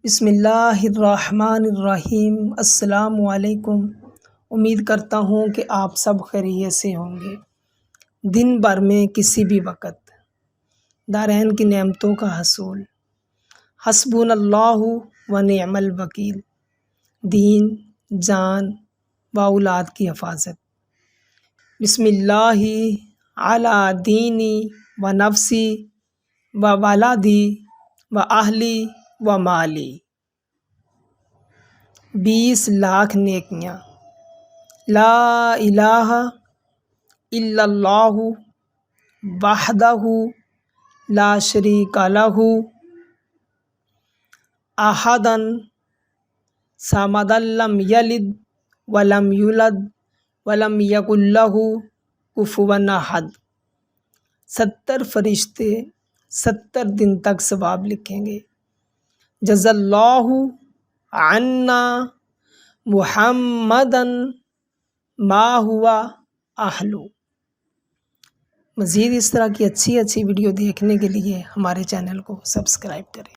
بسم اللہ الرحمن الرحیم۔ السلام علیکم۔ امید کرتا ہوں کہ آپ سب خیریت سے ہوں گے۔ دن بھر میں کسی بھی وقت دارین کی نعمتوں کا حصول۔ حسبنا اللہ و نعم الوکیل۔ دین، جان و اولاد کی حفاظت۔ بسم اللہ علی دینی و نفسی و ولادی و اہلی و مالی۔ 20 لاکھ نیکیاں۔ لا الہ الا اللہ وحدہ لا شریک لہ احد صمد لم یلد ولم یولد ولم یکن لہ کفوا احد۔ 70 فرشتے 70 دن تک ثواب لکھیں گے۔ جزا اللہ عنا محمدا ما ہوا اہلہ۔ مزید اس طرح کی اچھی ویڈیو دیکھنے کے لیے ہمارے چینل کو سبسکرائب کریں۔